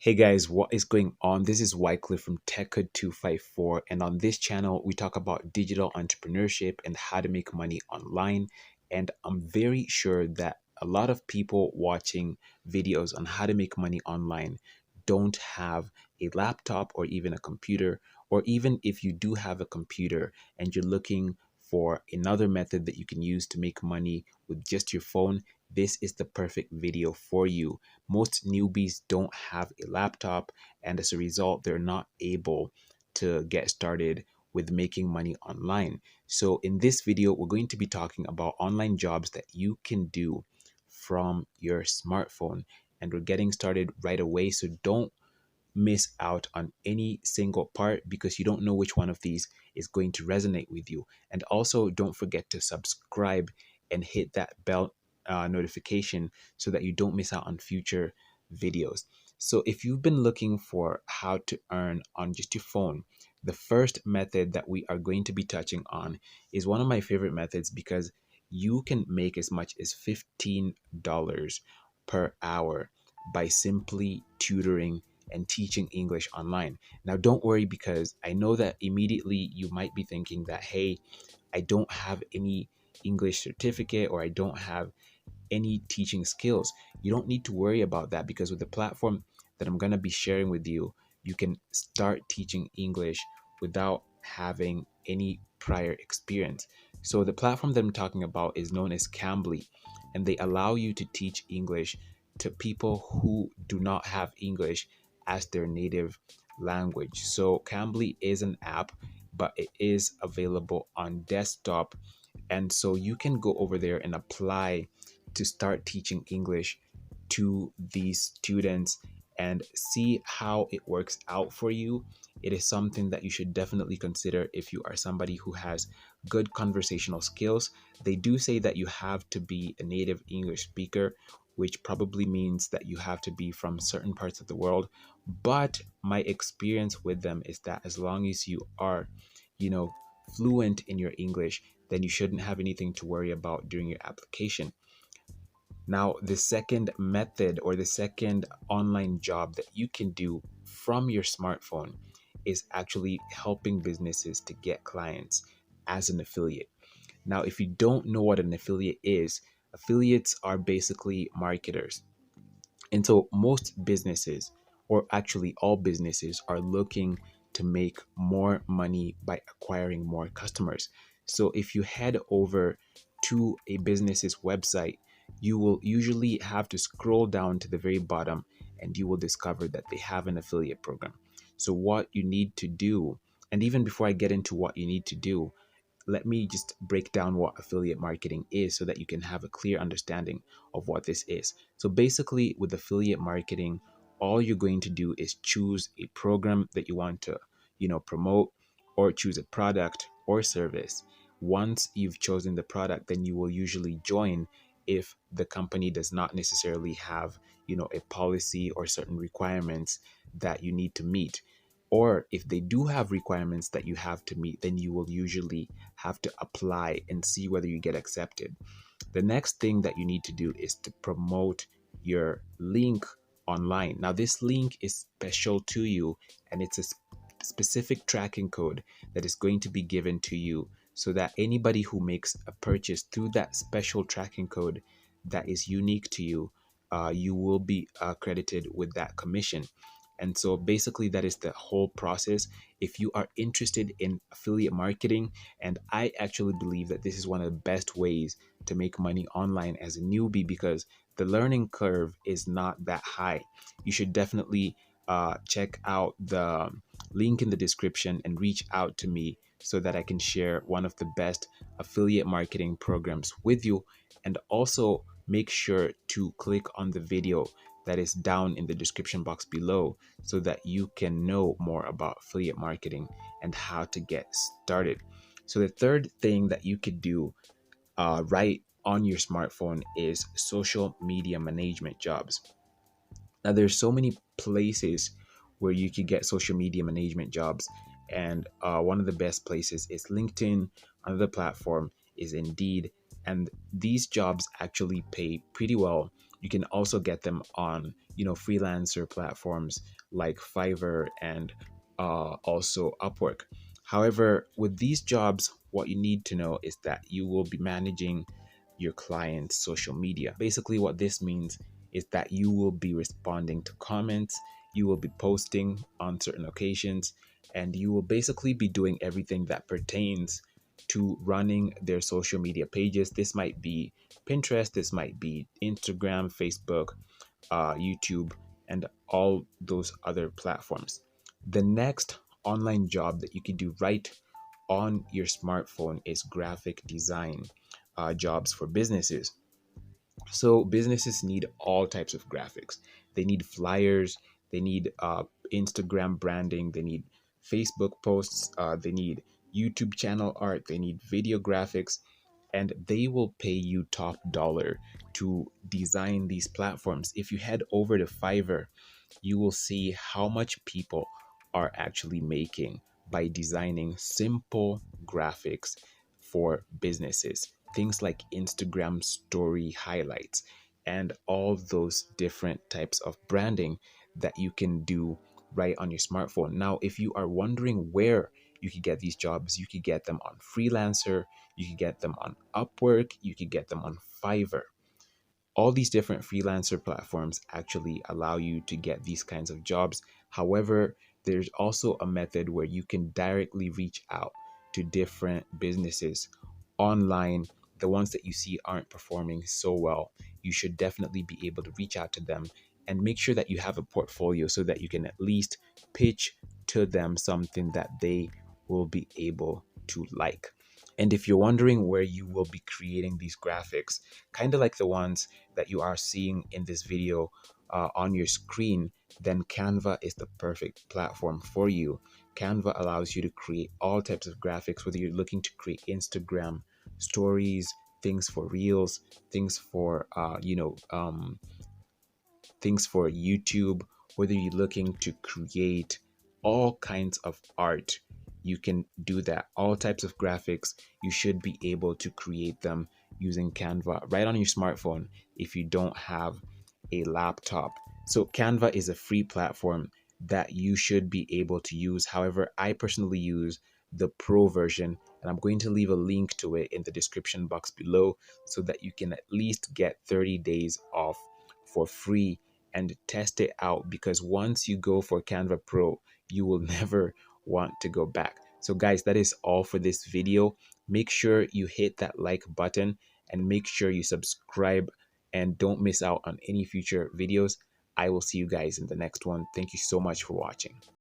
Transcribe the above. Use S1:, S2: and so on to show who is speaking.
S1: Hey guys, what is going on? This is Wycliffe from TechHood254, and on this channel, we talk about digital entrepreneurship and how to make money online. And I'm very sure that a lot of people watching videos on how to make money online don't have a laptop or even a computer, or even if you do have a computer and you're looking for another method that you can use to make money with just your phone, this is the perfect video for you. Most newbies don't have a laptop, and as a result, they're not able to get started with making money online. So in this video, we're going to be talking about online jobs that you can do from your smartphone, and we're getting started right away. So don't miss out on any single part because you don't know which one of these is going to resonate with you. And also, don't forget to subscribe and hit that bell notification so that you don't miss out on future videos. So, if you've been looking for how to earn on just your phone, the first method that we are going to be touching on is one of my favorite methods because you can make as much as $15 per hour by simply tutoring and teaching English online. Now, don't worry because I know that immediately you might be thinking that, hey, I don't have any English certificate or I don't have any teaching skills. You don't need to worry about that because with the platform that I'm going to be sharing with you, you can start teaching English without having any prior experience. So, the platform that I'm talking about is known as Cambly, and they allow you to teach English to people who do not have English as their native language. So, Cambly is an app, but it is available on desktop. And so you can go over there and apply to start teaching English to these students and see how it works out for you. It is something that you should definitely consider if you are somebody who has good conversational skills. They do say that you have to be a native English speaker, which probably means that you have to be from certain parts of the world. But my experience with them is that as long as you are, you know, fluent in your English, then you shouldn't have anything to worry about during your application. Now, the second method or the second online job that you can do from your smartphone is actually helping businesses to get clients as an affiliate. Now, if you don't know what an affiliate is, affiliates are basically marketers. And so most businesses, or actually all businesses, are looking to make more money by acquiring more customers. So if you head over to a business's website, you will usually have to scroll down to the very bottom and you will discover that they have an affiliate program. So what you need to do, and even before I get into what you need to do, let me just break down what affiliate marketing is so that you can have a clear understanding of what this is. So basically with affiliate marketing, all you're going to do is choose a program that you want to, promote, or choose a product or service. Once you've chosen the product, then you will usually join if the company does not necessarily have, a policy or certain requirements that you need to meet. Or if they do have requirements that you have to meet, then you will usually have to apply and see whether you get accepted. The next thing that you need to do is to promote your link online. Now, this link is special to you and it's a specific tracking code that is going to be given to you so that anybody who makes a purchase through that special tracking code that is unique to you, you will be credited with that commission. And so basically, that is the whole process. If you are interested in affiliate marketing, and I actually believe that this is one of the best ways to make money online as a newbie because the learning curve is not that high. You should definitely check out the link in the description and reach out to me so that I can share one of the best affiliate marketing programs with you. And also make sure to click on the video that is down in the description box below so that you can know more about affiliate marketing and how to get started. So the third thing that you could do right on your smartphone is social media management jobs. Now, there's so many places where you could get social media management jobs, and one of the best places is LinkedIn. Another platform is Indeed, and these jobs actually pay pretty well. You can also get them on, freelancer platforms like Fiverr and also Upwork. However, with these jobs, what you need to know is that you will be managing your client's social media. Basically, what this means is that you will be responding to comments, you will be posting on certain occasions, and you will basically be doing everything that pertains to running their social media pages. This might be Pinterest, this might be Instagram, Facebook, YouTube, and all those other platforms. The next online job that you can do right on your smartphone is graphic design jobs for businesses. So businesses need all types of graphics. They need flyers, they need Instagram branding, they need Facebook posts, they need YouTube channel art, they need video graphics, and they will pay you top dollar to design these platforms. If you head over to Fiverr, you will see how much people are actually making by designing simple graphics for businesses. Things like Instagram story highlights and all those different types of branding that you can do right on your smartphone. Now, if you are wondering where you could get these jobs, you could get them on Freelancer, you could get them on Upwork, you could get them on Fiverr. All these different freelancer platforms actually allow you to get these kinds of jobs. However, there's also a method where you can directly reach out to different businesses online. The ones that you see aren't performing so well, you should definitely be able to reach out to them and make sure that you have a portfolio so that you can at least pitch to them something that they will be able to like. And if you're wondering where you will be creating these graphics, kind of like the ones that you are seeing in this video on your screen, then Canva is the perfect platform for you. Canva allows you to create all types of graphics, whether you're looking to create Instagram stories, things for reels, things for things for YouTube, whether you're looking to create all kinds of art, you can do that. All types of graphics, you should be able to create them using Canva right on your smartphone if you don't have a laptop. So, Canva is a free platform that you should be able to use. However, I personally use the pro version, and I'm going to leave a link to it in the description box below so that you can at least get 30 days off for free and test it out, because once you go for Canva Pro, you will never want to go back. So guys, that is all for this video. Make sure you hit that like button and make sure you subscribe and don't miss out on any future videos. I will see you guys in the next one. Thank you so much for watching.